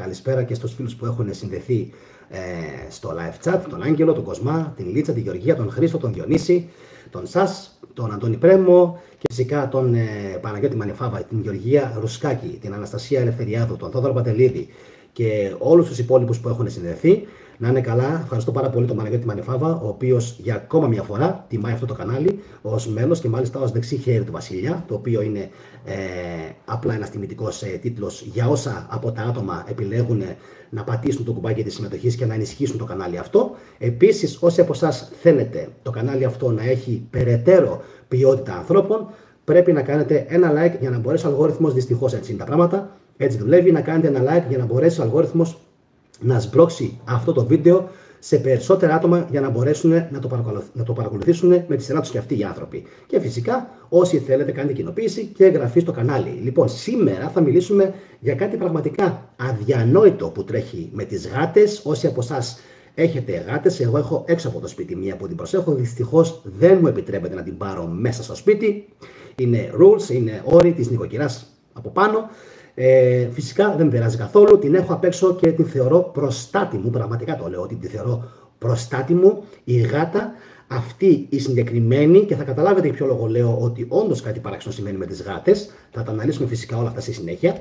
Καλησπέρα και στους φίλους που έχουν συνδεθεί στο live chat, τον Άγγελο, τον Κοσμά, την Λίτσα, τη Γεωργία, τον Χρήστο, τον Διονύση, τον Σας, τον Αντώνη Πρέμο και φυσικά τον Παναγιώτη Μανεφάβα, την Γεωργία Ρουσκάκη, την Αναστασία Ελευθεριάδου, τον Θόδωρο Παντελίδη και όλους τους υπόλοιπους που έχουν συνδεθεί. Να είναι καλά. Ευχαριστώ πάρα πολύ τον Παναγιώτη Μανεφάβα, ο οποίος για ακόμα μια φορά τιμάει αυτό το κανάλι ως μέλος και μάλιστα ως δεξί χέρι του Βασιλιά, το οποίο είναι απλά ένας τιμητικός τίτλος για όσα από τα άτομα επιλέγουν να πατήσουν το κουμπάκι της συμμετοχής και να ενισχύσουν το κανάλι αυτό. Επίσης, όσοι από εσάς θέλετε το κανάλι αυτό να έχει περαιτέρω ποιότητα ανθρώπων, πρέπει να κάνετε ένα like για να μπορέσει ο αλγόριθμος, δυστυχώς έτσι είναι τα πράγματα, έτσι δουλεύει, να κάνετε ένα like για να μπορέσει ο αλγόριθμος να σμπρώξει αυτό το βίντεο σε περισσότερα άτομα για να μπορέσουν να το παρακολουθήσουν με τη σειρά τους και αυτοί οι άνθρωποι. Και φυσικά όσοι θέλετε κάντε κοινοποίηση και εγγραφή στο κανάλι. Λοιπόν, σήμερα θα μιλήσουμε για κάτι πραγματικά αδιανόητο που τρέχει με τις γάτες. Όσοι από εσάς έχετε γάτες, εγώ έχω έξω από το σπίτι μία που την προσέχω. Δυστυχώς δεν μου επιτρέπεται να την πάρω μέσα στο σπίτι. Είναι rules, είναι όροι της νοικοκυράς από πάνω. Φυσικά δεν με πειράζει καθόλου, την έχω απ' έξω και την θεωρώ προστάτη μου, πραγματικά το λέω ότι την θεωρώ προστάτη μου, η γάτα αυτή η συγκεκριμένη, και θα καταλάβετε για ποιο λόγο λέω ότι όντως κάτι παράξενο σημαίνει με τις γάτες, θα τα αναλύσουμε φυσικά όλα αυτά στη συνέχεια.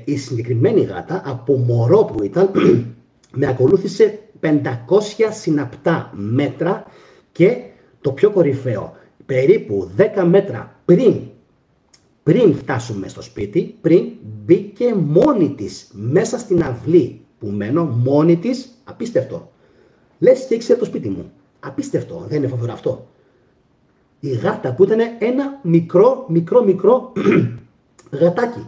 Η συγκεκριμένη γάτα από μωρό που ήταν με ακολούθησε 500 συναπτά μέτρα και το πιο κορυφαίο, περίπου 10 μέτρα πριν φτάσουμε στο σπίτι, πριν μπήκε μόνη της μέσα στην αυλή που μένω, μόνη της, απίστευτο. Λες και ήξερε το σπίτι μου. Απίστευτο, δεν είναι φοβερό αυτό. Η γάτα που ήταν ένα μικρό γατάκι.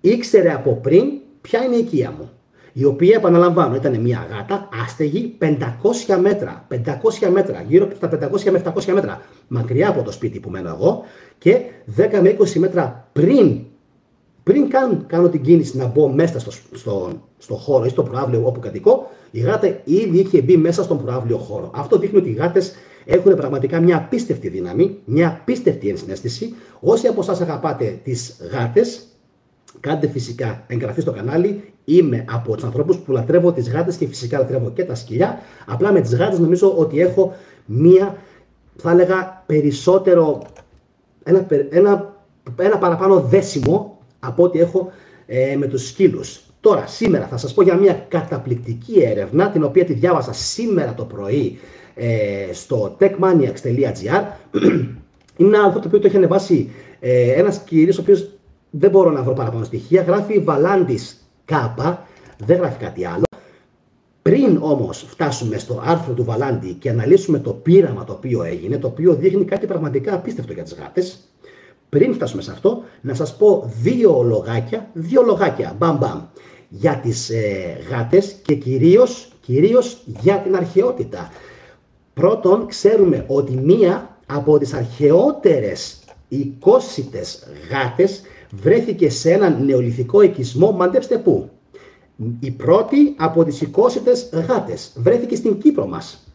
Ήξερε από πριν ποια είναι η οικία μου. Η οποία, επαναλαμβάνω, ήταν μια γάτα άστεγη 500 μέτρα. 500 μέτρα, γύρω στα 500 με 700 μέτρα μακριά από το σπίτι που μένω εγώ και 10 με 20 μέτρα πριν κάνω την κίνηση να μπω μέσα στο χώρο ή στο προαύλιο όπου κατοικώ, η γάτα ήδη είχε μπει μέσα στον προαύλιο χώρο. Αυτό δείχνει ότι οι γάτες έχουν πραγματικά μια απίστευτη δύναμη, μια απίστευτη ενσυναίσθηση. Όσοι από εσάς αγαπάτε τις γάτες, κάντε φυσικά εγγραφή στο κανάλι. Είμαι από τους ανθρώπους που λατρεύω τις γάτες και φυσικά λατρεύω και τα σκυλιά. Απλά με τις γάτες νομίζω ότι έχω μία, θα έλεγα, περισσότερο, ένα παραπάνω δέσιμο από ό,τι έχω με τους σκύλους. Τώρα, σήμερα θα σας πω για μια καταπληκτική έρευνα, την οποία τη διάβασα σήμερα το πρωί στο techmaniacs.gr. Είναι ένα το οποίο το έχει ανεβάσει ένας κύριος, ο οποίος δεν μπορώ να βρω παραπάνω στοιχεία. Γράφει Βαλάντης Κάπα, δεν γράφει κάτι άλλο. Πριν όμως φτάσουμε στο άρθρο του Βαλάντη και αναλύσουμε το πείραμα το οποίο έγινε, το οποίο δείχνει κάτι πραγματικά απίστευτο για τις γάτες, πριν φτάσουμε σε αυτό, να σας πω δύο λογάκια, μπαμ, για τις γάτες και κυρίως για την αρχαιότητα. Πρώτον, ξέρουμε ότι μία από τις αρχαιότερες οικόσιτες γάτες βρέθηκε σε έναν νεολιθικό οικισμό, μαντέψτε πού. Η πρώτη από τις οικόσιτες γάτες βρέθηκε στην Κύπρο μας.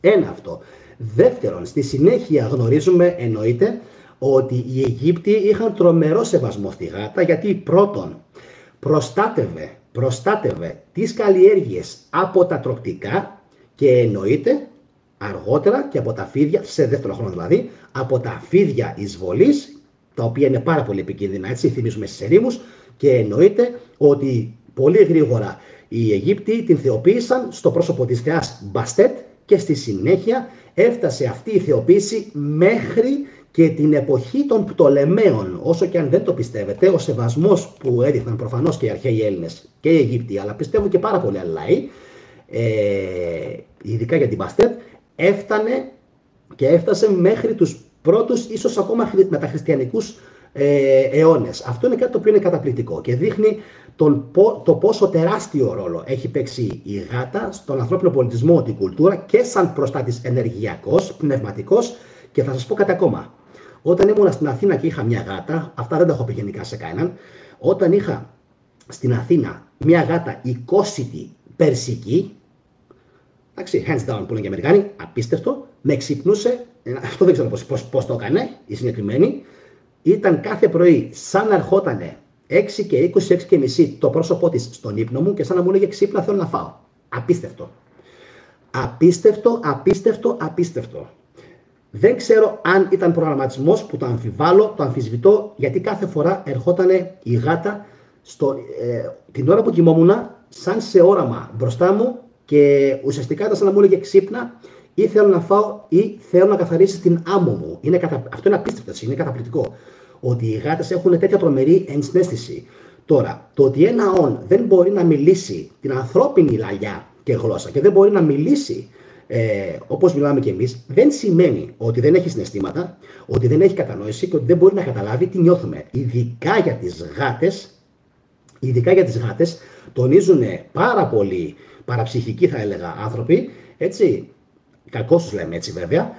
Ένα αυτό. Δεύτερον, στη συνέχεια γνωρίζουμε, εννοείται, ότι οι Αιγύπτιοι είχαν τρομερό σεβασμό στη γάτα, γιατί πρώτον προστάτευε τις καλλιέργειες από τα τροκτικά και εννοείται αργότερα και από τα φίδια, σε δεύτερο χρόνο δηλαδή, από τα φίδια εισβολής, τα οποία είναι πάρα πολύ επικίνδυνα, έτσι θυμίζουμε στις ερήμους, και εννοείται ότι πολύ γρήγορα οι Αιγύπτιοι την θεοποίησαν στο πρόσωπο της θεάς Μπαστέτ και στη συνέχεια έφτασε αυτή η θεοποίηση μέχρι και την εποχή των Πτολεμαίων. Όσο και αν δεν το πιστεύετε, ο σεβασμός που έδειχναν προφανώς και οι αρχαίοι Έλληνες και οι Αιγύπτιοι, αλλά πιστεύω και πάρα πολλοί άλλοι λαοί, ειδικά για την Μπαστέτ, έφτασε μέχρι τους πρώτους, ίσως ακόμα μεταχριστιανικούς αιώνες. Αυτό είναι κάτι το οποίο είναι καταπληκτικό και δείχνει το πόσο τεράστιο ρόλο έχει παίξει η γάτα στον ανθρώπινο πολιτισμό, την κουλτούρα και σαν προστάτης ενεργειακός, πνευματικός. Και θα σας πω κάτι ακόμα. Όταν ήμουν στην Αθήνα και είχα μια γάτα, αυτά δεν τα έχω πει γενικά σε κανέναν, όταν είχα στην Αθήνα μια γάτα οικόσιτη περσική, εντάξει, hands down που λένε και οι Αμερικάνοι, απίστευτο, με ξυπνούσε, αυτό δεν ξέρω πώς το έκανε η συγκεκριμένη, ήταν κάθε πρωί σαν να ερχότανε 6 και 20, 6 και μισή το πρόσωπό της στον ύπνο μου και σαν να μου λέγε ξύπνα, θέλω να φάω. Απίστευτο. Απίστευτο, απίστευτο, απίστευτο. Δεν ξέρω αν ήταν προγραμματισμός που το αμφιβάλλω, το αμφισβητώ, γιατί κάθε φορά ερχόταν η γάτα την ώρα που κοιμόμουν, σαν σε όραμα μπροστά μου και ουσιαστικά ήταν σαν να μου έλεγε ξύπνα ή θέλω να φάω ή θέλω να καθαρίσεις την άμμο μου. Αυτό είναι απίστευτο, είναι καταπληκτικό. Ότι οι γάτες έχουν τέτοια τρομερή ενσυναίσθηση. Τώρα, το ότι ένα όν δεν μπορεί να μιλήσει την ανθρώπινη λαλιά και γλώσσα και δεν μπορεί να μιλήσει όπως μιλάμε κι εμείς, δεν σημαίνει ότι δεν έχει συναισθήματα, ότι δεν έχει κατανόηση και ότι δεν μπορεί να καταλάβει τι νιώθουμε. Ειδικά για τις γάτες, τονίζουν πάρα πολύ παραψυχικοί, θα έλεγα, άνθρωποι, έτσι, κακώς τους λέμε έτσι βέβαια,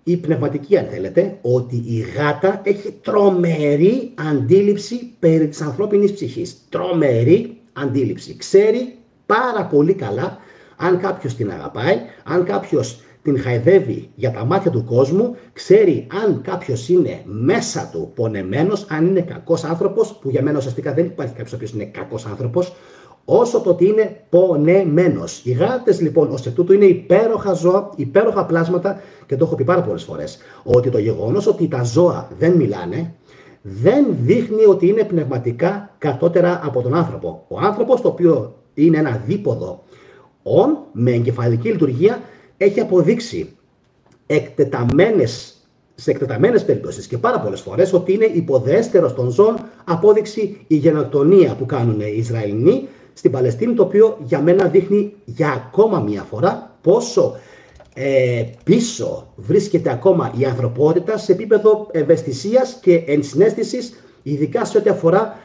η πνευματική αν θέλετε, ότι η γάτα έχει τρομερή αντίληψη περί της ανθρώπινης ψυχής. Τρομερή αντίληψη. Ξέρει πάρα πολύ καλά αν κάποιος την αγαπάει, αν κάποιος την χαϊδεύει για τα μάτια του κόσμου, ξέρει αν κάποιος είναι μέσα του πονεμένος, αν είναι κακός άνθρωπος, που για μένα ουσιαστικά δεν υπάρχει κάποιος ο οποίος είναι κακός άνθρωπος, όσο το ότι είναι πονεμένος. Οι γάτες λοιπόν ως εκ τούτου είναι υπέροχα ζώα, υπέροχα πλάσματα και το έχω πει πάρα πολλές φορές, ότι το γεγονός ότι τα ζώα δεν μιλάνε, δεν δείχνει ότι είναι πνευματικά κατώτερα από τον άνθρωπο. Ο άνθρωπος, το οποίο είναι ένα δίποδο με εγκεφαλική λειτουργία, έχει αποδείξει σε εκτεταμένες περιπτώσεις και πάρα πολλές φορές ότι είναι υποδέστερος των ζώων. Απόδειξη η γενοκτονία που κάνουν οι Ισραηλινοί στην Παλαιστίνη, το οποίο για μένα δείχνει για ακόμα μία φορά πόσο πίσω βρίσκεται ακόμα η ανθρωπότητα σε επίπεδο ευαισθησίας και ενσυναίσθησης, ειδικά σε ό,τι αφορά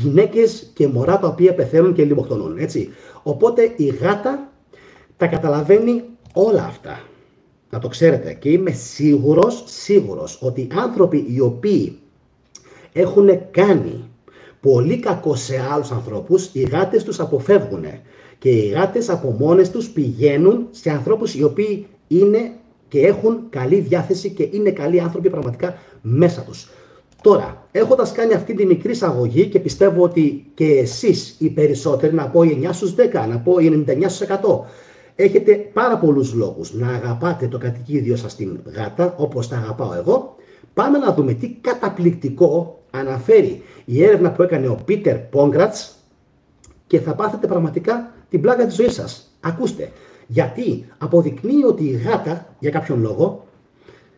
γυναίκες και μωρά τα οποία πεθαίνουν και λιμοκτονούν, έτσι. Οπότε η γάτα τα καταλαβαίνει όλα αυτά. Να το ξέρετε, και είμαι σίγουρος ότι οι άνθρωποι οι οποίοι έχουν κάνει πολύ κακό σε άλλους ανθρώπους, οι γάτες τους αποφεύγουν και οι γάτες από μόνες τους πηγαίνουν σε ανθρώπους οι οποίοι είναι και έχουν καλή διάθεση και είναι καλοί άνθρωποι πραγματικά μέσα τους. Τώρα, έχοντας κάνει αυτή τη μικρή εισαγωγή και πιστεύω ότι και εσείς οι περισσότεροι, να πω οι 9 στους 10, να πω οι 99 στους 100, έχετε πάρα πολλούς λόγους να αγαπάτε το κατοικίδιο σας την γάτα, όπως τα αγαπάω εγώ. Πάμε να δούμε τι καταπληκτικό αναφέρει η έρευνα που έκανε ο Πίτερ Πόγκρατς και θα πάθετε πραγματικά την πλάκα της ζωής σας. Ακούστε, γιατί αποδεικνύει ότι η γάτα, για κάποιον λόγο,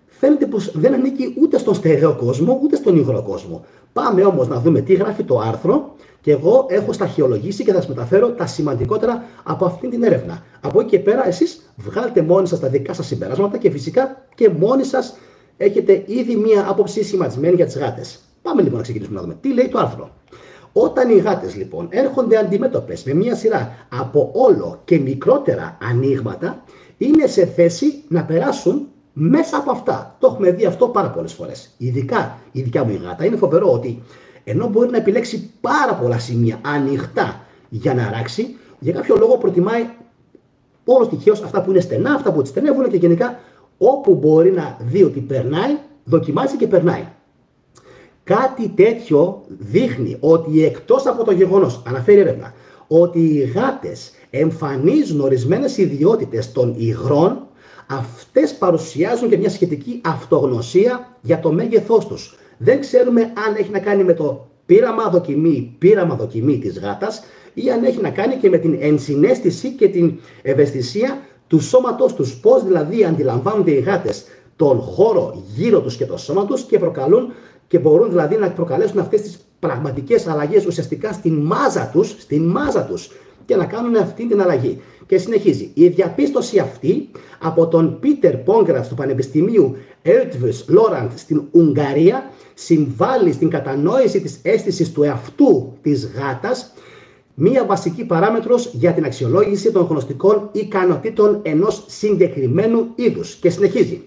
φαίνεται πως δεν ανήκει ούτε στον στερεό κόσμο, ούτε στον υγρό κόσμο. Πάμε όμως να δούμε τι γράφει το άρθρο και εγώ έχω σταχυολογήσει και θα σας μεταφέρω τα σημαντικότερα από αυτή την έρευνα. Από εκεί και πέρα εσείς βγάλτε μόνοι σας τα δικά σας συμπεράσματα και φυσικά και μόνοι σας έχετε ήδη μία άποψη σχηματισμένη για τις γάτες. Πάμε λοιπόν να ξεκινήσουμε να δούμε τι λέει το άρθρο. Όταν οι γάτες λοιπόν έρχονται αντιμέτωπες με μία σειρά από όλο και μικρότερα ανοίγματα, είναι σε θέση να περάσουν μέσα από αυτά. Το έχουμε δει αυτό πάρα πολλές φορές. Ειδικά η δικιά μου η γάτα είναι φοβερό ότι ενώ μπορεί να επιλέξει πάρα πολλά σημεία ανοιχτά για να αράξει, για κάποιο λόγο προτιμάει όλο τυχαίως αυτά που είναι στενά, αυτά που τη στενεύουν και γενικά όπου μπορεί να δει ότι περνάει, δοκιμάζει και περνάει. Κάτι τέτοιο δείχνει ότι εκτός από το γεγονός, αναφέρει έρευνα, ότι οι γάτες εμφανίζουν ορισμένες ιδιότητες των υγρών, αυτές παρουσιάζουν και μια σχετική αυτογνωσία για το μέγεθός τους. Δεν ξέρουμε αν έχει να κάνει με το πείραμα δοκιμή της γάτας ή αν έχει να κάνει και με την ενσυναίσθηση και την ευαισθησία του σώματός τους. Πώς δηλαδή αντιλαμβάνονται οι γάτες τον χώρο γύρω τους και το σώμα τους και μπορούν δηλαδή να προκαλέσουν αυτές τις πραγματικές αλλαγές ουσιαστικά στην μάζα τους και να κάνουν αυτή την αλλαγή. Και συνεχίζει. Η διαπίστωση αυτή από τον Πίτερ Πόγκρατς του Πανεπιστημίου Eötvös Loránd στην Ουγγαρία συμβάλλει στην κατανόηση της αίσθησης του εαυτού της γάτας, μία βασική παράμετρος για την αξιολόγηση των γνωστικών ικανοτήτων ενός συγκεκριμένου είδους. Και συνεχίζει.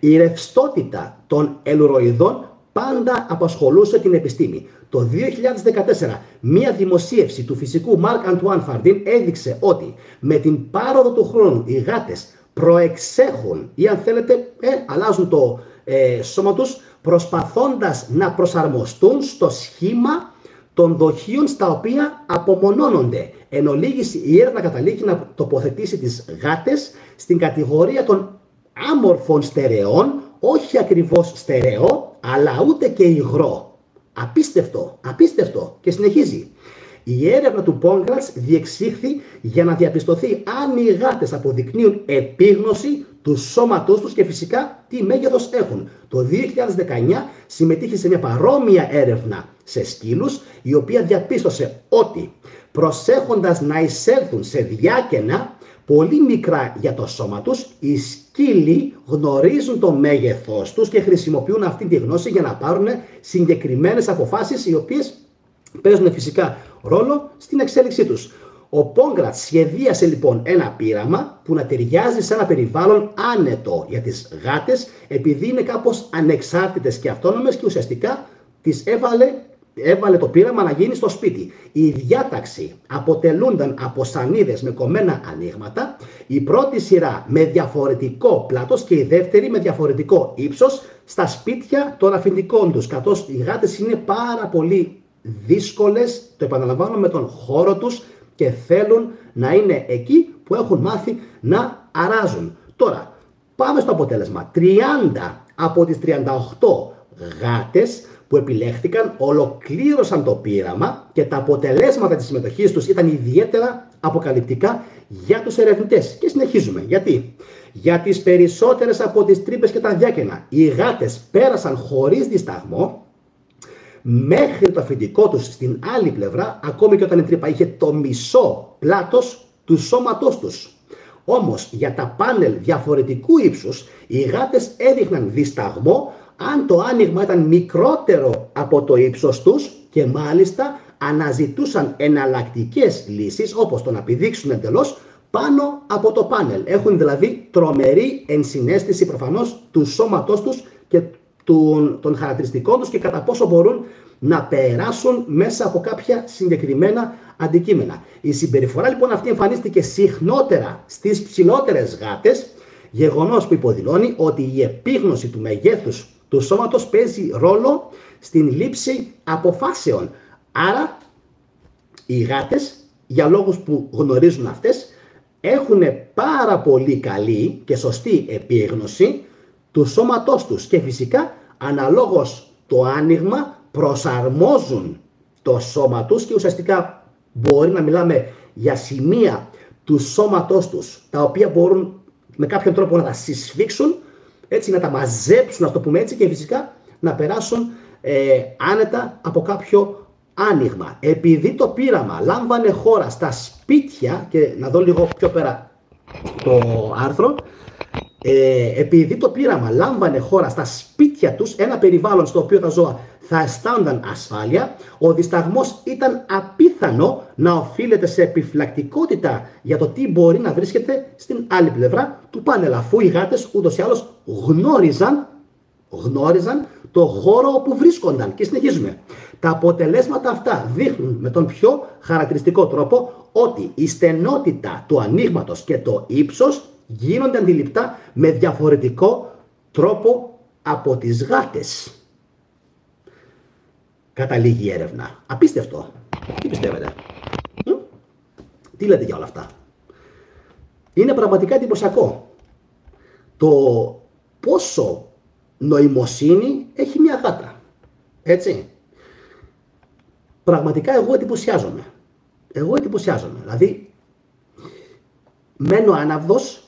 Η ρευστότητα των ελουροειδών πάντα απασχολούσε την επιστήμη. Το 2014, μία δημοσίευση του φυσικού Marc Antoine Fardin έδειξε ότι με την πάροδο του χρόνου οι γάτες προεξέχουν ή αν θέλετε αλλάζουν το σώματος, προσπαθώντας να προσαρμοστούν στο σχήμα των δοχείων στα οποία απομονώνονται. Εν ολίγης, η έρευνα καταλήγει να τοποθετήσει τις γάτες στην κατηγορία των άμορφων στερεών, όχι ακριβώς στερεό, αλλά ούτε και υγρό. Απίστευτο, απίστευτο. Και συνεχίζει. Η έρευνα του Πόγκρατς διεξήχθη για να διαπιστωθεί αν οι γάτες αποδεικνύουν επίγνωση του σώματός τους και φυσικά τι μέγεθος έχουν. Το 2019 συμμετείχε σε μια παρόμοια έρευνα σε σκύλους, η οποία διαπίστωσε ότι προσέχοντας να εισέλθουν σε διάκαινα πολύ μικρά για το σώμα τους, οι σκύλοι γνωρίζουν το μέγεθός τους και χρησιμοποιούν αυτή τη γνώση για να πάρουν συγκεκριμένες αποφάσεις, οι οποίες παίζουν φυσικά ρόλο στην εξέλιξή τους. Ο Πόγκρατς σχεδίασε λοιπόν ένα πείραμα που να ταιριάζει σε ένα περιβάλλον άνετο για τις γάτες, επειδή είναι κάπως ανεξάρτητες και αυτόνομες, και ουσιαστικά τις έβαλε το πείραμα να γίνει στο σπίτι. Η διάταξη αποτελούνταν από σανίδες με κομμένα ανοίγματα, η πρώτη σειρά με διαφορετικό πλάτος και η δεύτερη με διαφορετικό ύψος στα σπίτια των αφεντικών τους, καθώς οι γάτες είναι πάρα πολύ δύσκολες, το επαναλαμβάνω, με τον χώρο τους και θέλουν να είναι εκεί που έχουν μάθει να αράζουν. Τώρα, πάμε στο αποτέλεσμα. 30 από τις 38 γάτες που επιλέχθηκαν ολοκλήρωσαν το πείραμα και τα αποτελέσματα της συμμετοχής τους ήταν ιδιαίτερα αποκαλυπτικά για τους ερευνητές. Και συνεχίζουμε. Γιατί? Για τις περισσότερες από τις τρύπες και τα διάκαινα, οι γάτες πέρασαν χωρίς δισταγμό μέχρι το αφεντικό τους στην άλλη πλευρά, ακόμη και όταν η τρύπα είχε το μισό πλάτος του σώματός τους. Όμως για τα πάνελ διαφορετικού ύψους, οι γάτες έδειχναν δισταγμό αν το άνοιγμα ήταν μικρότερο από το ύψος τους και μάλιστα αναζητούσαν εναλλακτικές λύσεις, όπως το να πηδήξουν εντελώς πάνω από το πάνελ. Έχουν δηλαδή τρομερή ενσυναίσθηση προφανώς του σώματός τους και των χαρακτηριστικών τους και κατά πόσο μπορούν να περάσουν μέσα από κάποια συγκεκριμένα αντικείμενα. Η συμπεριφορά λοιπόν αυτή εμφανίστηκε συχνότερα στις ψηλότερες γάτες, γεγονός που υποδηλώνει ότι η επίγνωση του μεγέθους του σώματος παίζει ρόλο στην λήψη αποφάσεων. Άρα οι γάτες, για λόγους που γνωρίζουν αυτές, έχουν πάρα πολύ καλή και σωστή επίγνωση του σώματός τους και φυσικά αναλόγως το άνοιγμα προσαρμόζουν το σώμα τους και ουσιαστικά μπορεί να μιλάμε για σημεία του σώματός τους τα οποία μπορούν με κάποιον τρόπο να τα συσφίξουν, έτσι, να τα μαζέψουν, να το πούμε έτσι, και φυσικά να περάσουν άνετα από κάποιο άνοιγμα. Επειδή το πείραμα λάμβανε χώρα στα σπίτια, και να δω λίγο πιο πέρα το άρθρο, επειδή το πείραμα λάμβανε χώρα στα σπίτια τους, ένα περιβάλλον στο οποίο τα ζώα θα αισθάνονταν ασφάλεια, ο δισταγμός ήταν απίθανο να οφείλεται σε επιφυλακτικότητα για το τι μπορεί να βρίσκεται στην άλλη πλευρά του πάνελ, αφού οι γάτες ούτως ή άλλως γνώριζαν το χώρο όπου βρίσκονταν. Και συνεχίζουμε. Τα αποτελέσματα αυτά δείχνουν με τον πιο χαρακτηριστικό τρόπο ότι η στενότητα του ανοίγματος και το ύψος γίνονται αντιληπτά με διαφορετικό τρόπο από τις γάτες. Καταλήγει η έρευνα. Απίστευτο. Τι πιστεύετε? Τι λέτε για όλα αυτά? Είναι πραγματικά εντυπωσιακό το πόσο νοημοσύνη έχει μια γάτα. Έτσι. Πραγματικά εγώ εντυπωσιάζομαι. Δηλαδή, μένω άναυδος.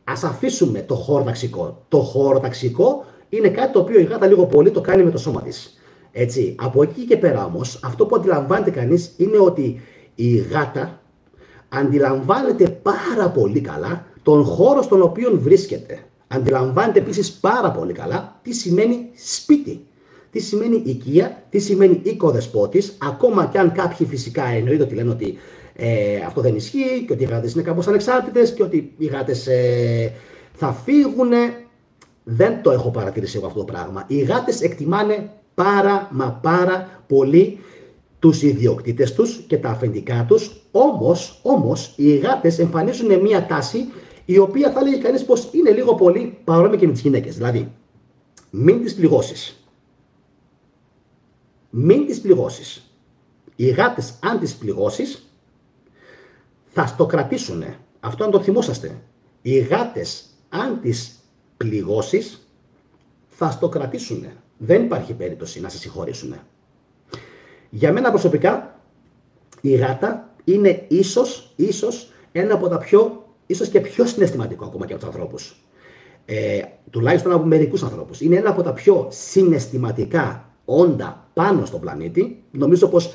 Ας αφήσουμε το χωροταξικό. Το χωροταξικό είναι κάτι το οποίο η γάτα λίγο πολύ το κάνει με το σώμα της. Έτσι. Από εκεί και πέρα όμως, αυτό που αντιλαμβάνεται κανείς είναι ότι η γάτα αντιλαμβάνεται πάρα πολύ καλά τον χώρο στον οποίο βρίσκεται. Αντιλαμβάνεται επίσης πάρα πολύ καλά τι σημαίνει σπίτι, τι σημαίνει οικία, τι σημαίνει οικοδεσπότης, ακόμα και αν κάποιοι φυσικά εννοείται ότι λένε ότι αυτό δεν ισχύει και ότι οι γάτες είναι κάπως ανεξάρτητες και ότι οι γάτες θα φύγουν. Δεν το έχω παρατηρήσει εγώ αυτό το πράγμα. Οι γάτες εκτιμάνε πάρα πολύ τους ιδιοκτήτες τους και τα αφεντικά τους, όμως οι γάτες εμφανίζουν μια τάση η οποία θα λέγει κανείς πως είναι λίγο πολύ παρόμοια και με τις γυναίκες. Δηλαδή, μην τις πληγώσεις. Μην τις πληγώσεις. Οι γάτες, αν τις πληγώσεις, θα στο κρατήσουν. Αυτό να το θυμόσαστε. Οι γάτες, αν τις πληγώσεις, θα στο κρατήσουν. Δεν υπάρχει περίπτωση να σε συγχωρήσουν. Για μένα προσωπικά, η γάτα είναι ίσως ένα από τα ίσως και πιο συναισθηματικό ακόμα και από τους ανθρώπους. Τουλάχιστον από μερικούς ανθρώπους. Είναι ένα από τα πιο συναισθηματικά όντα πάνω στον πλανήτη. Νομίζω πως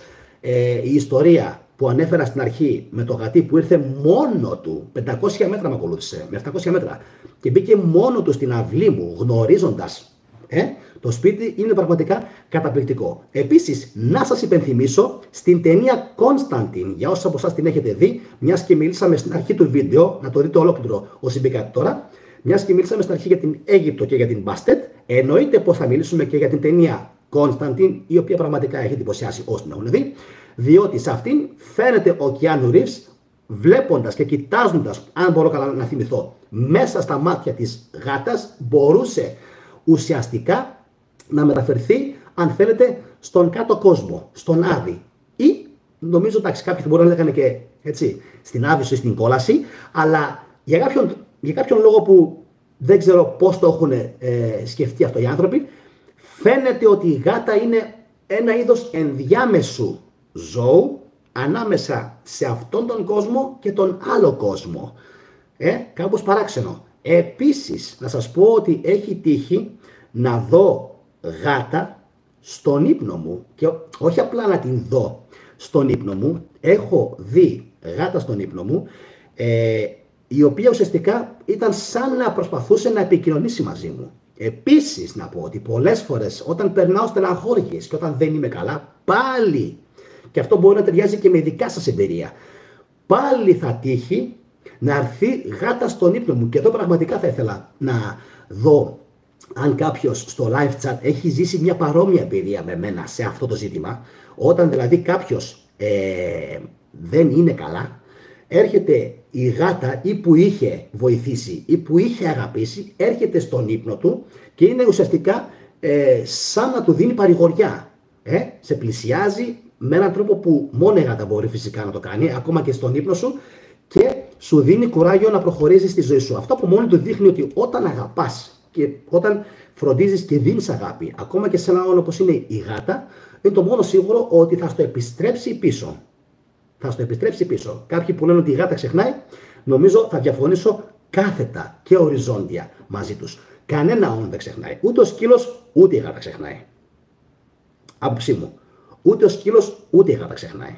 η ιστορία που ανέφερα στην αρχή με το γατί που ήρθε μόνο του, 500 μέτρα με ακολούθησε, με 700 μέτρα, και μπήκε μόνο του στην αυλή μου γνωρίζοντας το σπίτι, είναι πραγματικά καταπληκτικό. Επίσης, να σας υπενθυμίσω στην ταινία Constantine, για όσους από εσάς την έχετε δει, μιας και μιλήσαμε στην αρχή του βίντεο, να το δείτε ολόκληρο όσοι μπήκατε τώρα, μιας και μιλήσαμε στην αρχή για την Αίγυπτο και για την Bastet, εννοείται πως θα μιλήσουμε και για την ταινία Constantine, η οποία πραγματικά έχει εντυπωσιάσει όσοι την έχουν δει, διότι σε αυτήν φαίνεται ο Keanu Reeves βλέποντας και κοιτάζοντας, αν μπορώ καλά να θυμηθώ, μέσα στα μάτια της γάτας, μπορούσε ουσιαστικά να μεταφερθεί, αν θέλετε, στον κάτω κόσμο, στον Άδη. Ή, νομίζω, εντάξει, κάποιοι μπορεί να λέγανε και έτσι, στην άβυσο ή στην κόλαση, αλλά για κάποιον λόγο που δεν ξέρω πώς το έχουν σκεφτεί αυτό οι άνθρωποι, φαίνεται ότι η γάτα είναι ένα είδος ενδιάμεσου ζώου ανάμεσα σε αυτόν τον κόσμο και τον άλλο κόσμο. Κάπως παράξενο. Επίσης, να σας πω ότι έχει τύχει να δω γάτα στον ύπνο μου, και όχι απλά να την δω στον ύπνο μου, έχω δει γάτα στον ύπνο μου, η οποία ουσιαστικά ήταν σαν να προσπαθούσε να επικοινωνήσει μαζί μου. Επίσης, να πω ότι πολλές φορές όταν περνάω στεναχώριες και όταν δεν είμαι καλά, πάλι, και αυτό μπορεί να ταιριάζει και με δικά σας εμπειρία, πάλι θα τύχει να έρθει γάτα στον ύπνο μου. Και εδώ πραγματικά θα ήθελα να δω αν κάποιος στο live chat έχει ζήσει μια παρόμοια εμπειρία με μένα σε αυτό το ζήτημα. Όταν δηλαδή κάποιος δεν είναι καλά, έρχεται η γάτα ή που είχε βοηθήσει ή που είχε αγαπήσει, έρχεται στον ύπνο του και είναι ουσιαστικά σαν να του δίνει παρηγοριά. Σε πλησιάζει με έναν τρόπο που μόνο η γάτα μπορεί φυσικά να το κάνει, ακόμα και στον ύπνο σου, και σου δίνει κουράγιο να προχωρήσεις στη ζωή σου. Αυτό που μόνο του δείχνει ότι όταν αγαπάς και όταν φροντίζεις και δίνεις αγάπη, ακόμα και σε ένα όνομα όπως είναι η γάτα, είναι το μόνο σίγουρο ότι θα στο επιστρέψει πίσω. Θα στο επιστρέψει πίσω. Κάποιοι που λένε ότι η γάτα ξεχνάει, νομίζω θα διαφωνήσω κάθετα και οριζόντια μαζί τους. Κανένα όν δεν ξεχνάει. Ούτε ο σκύλος, ούτε η γάτα ξεχνάει. Άποψή μου. Ούτε ο σκύλος, ούτε η γάτα ξεχνάει.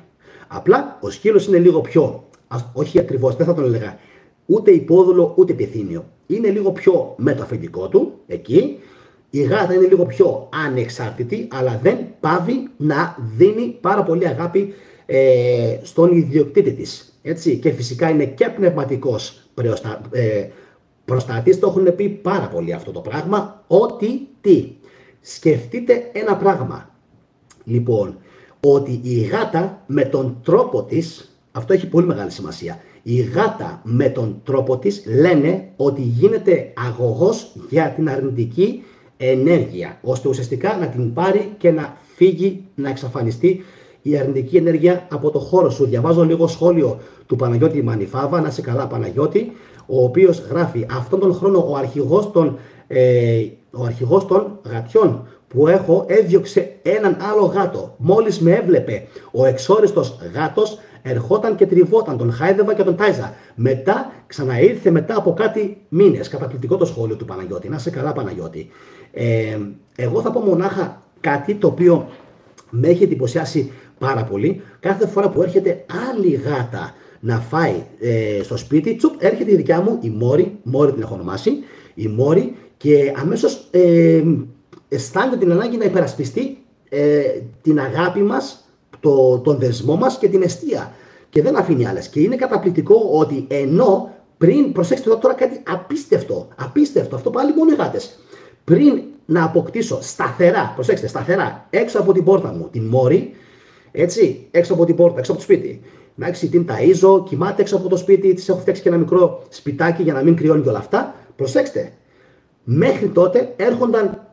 Απλά ο σκύλος είναι λίγο πιο, όχι ακριβώς, δεν θα τον έλεγα, ούτε υπόδουλο ούτε πυθύνιο. Είναι λίγο πιο με το αφεντικό του, εκεί. Η γάτα είναι λίγο πιο ανεξάρτητη, αλλά δεν πάβει να δίνει πάρα πολύ αγάπη στον ιδιοκτήτη της. Έτσι. Και φυσικά είναι και πνευματικός προστάτης. Το έχουν πει πάρα πολύ αυτό το πράγμα. Ότι τι. Σκεφτείτε ένα πράγμα. Λοιπόν, ότι η γάτα με τον τρόπο της, αυτό έχει πολύ μεγάλη σημασία, η γάτα με τον τρόπο της λένε ότι γίνεται αγωγός για την αρνητική ενέργεια, ώστε ουσιαστικά να την πάρει και να φύγει, να εξαφανιστεί η αρνητική ενέργεια από το χώρο σου. Διαβάζω λίγο σχόλιο του Παναγιώτη Μανιφάβα, να είσαι καλά Παναγιώτη, ο οποίος γράφει: αυτόν τον χρόνο ο αρχηγός των γατιών που έχω έδιωξε έναν άλλο γάτο. Μόλις με έβλεπε ο εξόριστος γάτος, ερχόταν και τριβόταν, τον χάιδευα και τον τάιζα. Μετά ξαναήρθε μετά από κάτι μήνες. Καταπληκτικό το σχόλιο του Παναγιώτη. Να είσαι καλά Παναγιώτη. Εγώ θα πω μονάχα κάτι το οποίο με έχει εντυπωσιάσει πάρα πολύ. Κάθε φορά που έρχεται άλλη γάτα να φάει στο σπίτι, τσουπ, έρχεται η δικιά μου, η Μόρι την έχω ονομάσει, η Μόρι, και αμέσως αισθάνεται την ανάγκη να υπερασπιστεί την αγάπη μας, τον δεσμό μας και την εστία. Και δεν αφήνει άλλες. Και είναι καταπληκτικό ότι ενώ πριν, προσέξτε τώρα κάτι απίστευτο, αυτό πάλι μόνο οι γάτες. Πριν να αποκτήσω σταθερά, προσέξτε, σταθερά, έξω από την πόρτα μου την Μόρι, έτσι, έξω από την πόρτα, έξω από το σπίτι. Εντάξει, την ταΐζω, κοιμάται έξω από το σπίτι, της έχω φτιάξει και ένα μικρό σπιτάκι για να μην κρυώνει και όλα αυτά. Προσέξτε, μέχρι τότε έρχονταν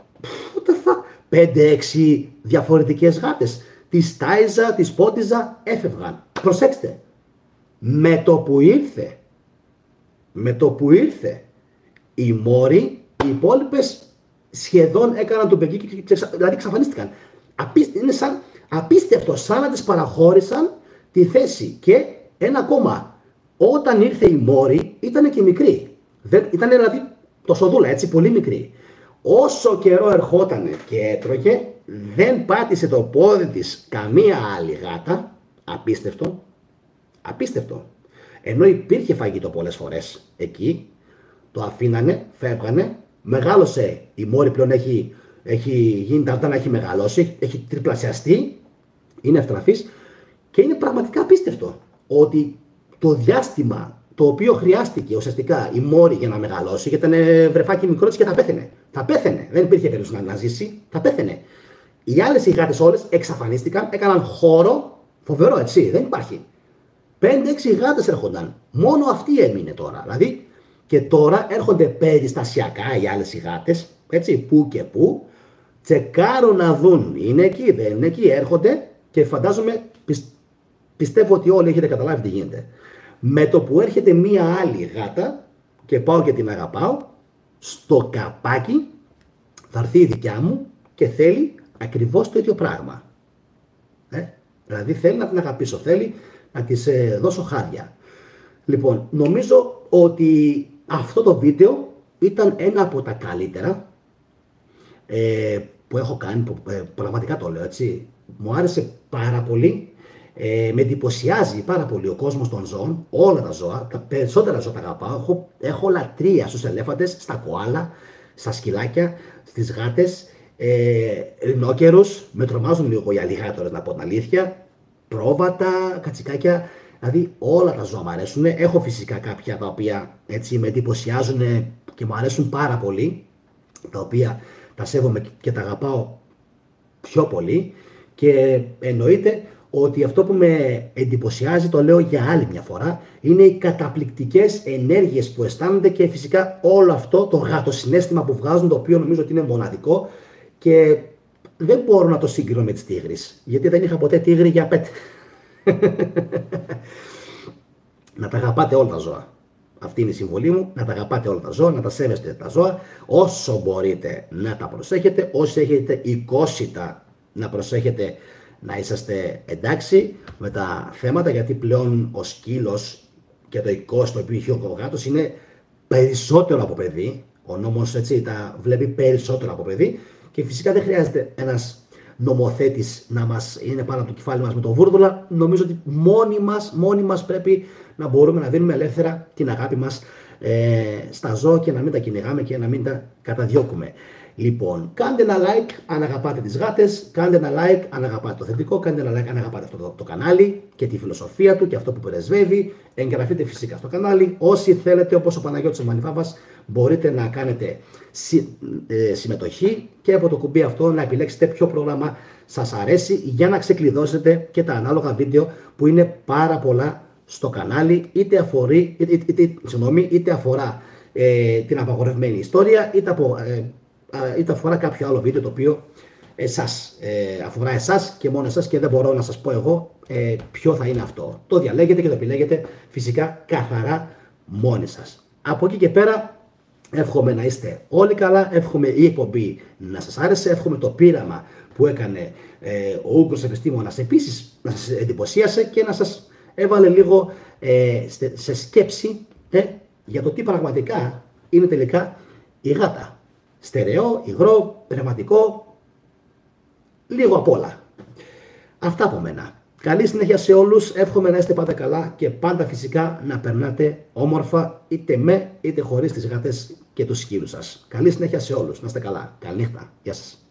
5-6 διαφορετικές γάτες. Τις τάιζα, τις πότιζα, έφευγαν. Προσέξτε, με το που ήρθε η Μόρι, οι υπόλοιπες σχεδόν έκαναν τον πεγκί και δηλαδή εξαφανίστηκαν. Είναι απίστευτο, σαν να τις παραχώρησαν τη θέση. Και ένα ακόμα, όταν ήρθε η Μόρι ήταν και μικρή. Ήταν δηλαδή το σοδούλα, έτσι, πολύ μικρή. Όσο καιρό ερχότανε και έτρωγε, δεν πάτησε το πόδι της καμία άλλη γάτα. Απίστευτο. Απίστευτο. Ενώ υπήρχε φαγητό πολλές φορές εκεί, το αφήνανε, φεύγανε, μεγάλωσε. Η Μόρι πλέον έχει γίνει όταν έχει μεγαλώσει, έχει τριπλασιαστεί, είναι ευτραφής και είναι πραγματικά απίστευτο ότι το διάστημα το οποίο χρειάστηκε ουσιαστικά η Μόρι για να μεγαλώσει, γιατί ήταν βρεφάκι μικρό της και θα πέθαινε. Θα πέθαινε, δεν υπήρχε περίπτωση να ζήσει, θα πέθαινε. Οι άλλες οι γάτες όλες εξαφανίστηκαν, έκαναν χώρο, φοβερό έτσι, δεν υπάρχει. 5-6 γάτες έρχονταν, μόνο αυτή έμεινε τώρα. Δηλαδή και τώρα έρχονται περιστασιακά οι άλλες οι γάτες, έτσι, που και που, τσεκάρουν να δουν, είναι εκεί, δεν είναι εκεί, έρχονται και φαντάζομαι, πιστεύω ότι όλοι έχετε καταλάβει τι γίνεται. Με το που έρχεται μία άλλη γάτα και πάω και την αγαπάω, στο καπάκι θα έρθει η δικιά μου και θέλει ακριβώς το ίδιο πράγμα. Δηλαδή θέλει να την αγαπήσω, θέλει να της δώσω χάδια. Λοιπόν, νομίζω ότι αυτό το βίντεο ήταν ένα από τα καλύτερα που έχω κάνει, πραγματικά το λέω έτσι. Μου άρεσε πάρα πολύ. Με εντυπωσιάζει πάρα πολύ ο κόσμος των ζώων, όλα τα ζώα, τα περισσότερα ζώα τα αγαπάω. Έχω λατρεία στους ελέφαντες, στα κοάλα, στα σκυλάκια, στις γάτες, ρινόκερους, με τρομάζουν λίγο οι αλιγάτορες να πω την αλήθεια, πρόβατα, κατσικάκια, δηλαδή όλα τα ζώα μου αρέσουν. Έχω φυσικά κάποια τα οποία έτσι με εντυπωσιάζουν και μου αρέσουν πάρα πολύ, τα οποία τα σέβομαι και τα αγαπάω πιο πολύ και εννοείται ότι αυτό που με εντυπωσιάζει, το λέω για άλλη μια φορά, είναι οι καταπληκτικές ενέργειες που αισθάνονται και φυσικά όλο αυτό το γατοσυναίσθημα που βγάζουν, το οποίο νομίζω ότι είναι μοναδικό και δεν μπορώ να το συγκρίνω με τις τίγρεις, γιατί δεν είχα ποτέ τίγρη για πέτ. Να τα αγαπάτε όλα τα ζώα. Αυτή είναι η συμβολή μου, να τα αγαπάτε όλα τα ζώα, να τα σέβεστε τα ζώα, όσο μπορείτε να τα προσέχετε, όσοι έχετε οικόσιτα να προσέχετε, να είσαστε εντάξει με τα θέματα, γιατί πλέον ο σκύλος και το οικόσιτο το οποίο έχει ο γάτος είναι περισσότερο από παιδί. Ο νόμος έτσι τα βλέπει περισσότερο από παιδί και φυσικά δεν χρειάζεται ένας νομοθέτης να μας είναι πάνω από το κεφάλι μας με το βούρδουλα. Νομίζω ότι μόνοι μας πρέπει να μπορούμε να δίνουμε ελεύθερα την αγάπη μας στα ζώα και να μην τα κυνηγάμε και να μην τα καταδιώκουμε. Λοιπόν, κάντε ένα like αν αγαπάτε τις γάτες, κάντε ένα like αν αγαπάτε το θετικό, κάντε ένα like αν αγαπάτε αυτό το κανάλι και τη φιλοσοφία του και αυτό που πρεσβεύει. Εγγραφείτε φυσικά στο κανάλι. Όσοι θέλετε, όπως ο Παναγιώτης ο Μανιβάβας, μπορείτε να κάνετε συμμετοχή και από το κουμπί αυτό να επιλέξετε ποιο πρόγραμμα σας αρέσει για να ξεκλειδώσετε και τα ανάλογα βίντεο που είναι πάρα πολλά στο κανάλι, είτε αφορά την απαγορευμένη ιστορία, είτε αφορά κάποιο άλλο βίντεο το οποίο αφορά εσάς και μόνο εσάς και δεν μπορώ να σας πω εγώ ποιο θα είναι αυτό. Το διαλέγετε και το επιλέγετε φυσικά καθαρά μόνοι σας. Από εκεί και πέρα εύχομαι να είστε όλοι καλά, εύχομαι η εκπομπή να σας άρεσε, εύχομαι το πείραμα που έκανε ο Ούγκρος επιστήμονας επίσης να σας εντυπωσίασε και να σας έβαλε λίγο σε σκέψη για το τι πραγματικά είναι τελικά η γάτα. Στερεό, υγρό, πνευματικό, λίγο απ' όλα. Αυτά από μένα. Καλή συνέχεια σε όλους, εύχομαι να είστε πάντα καλά και πάντα φυσικά να περνάτε όμορφα είτε με είτε χωρίς τις γάτες και τους σκύλους σας. Καλή συνέχεια σε όλους, να είστε καλά. Καληνύχτα, γεια σας.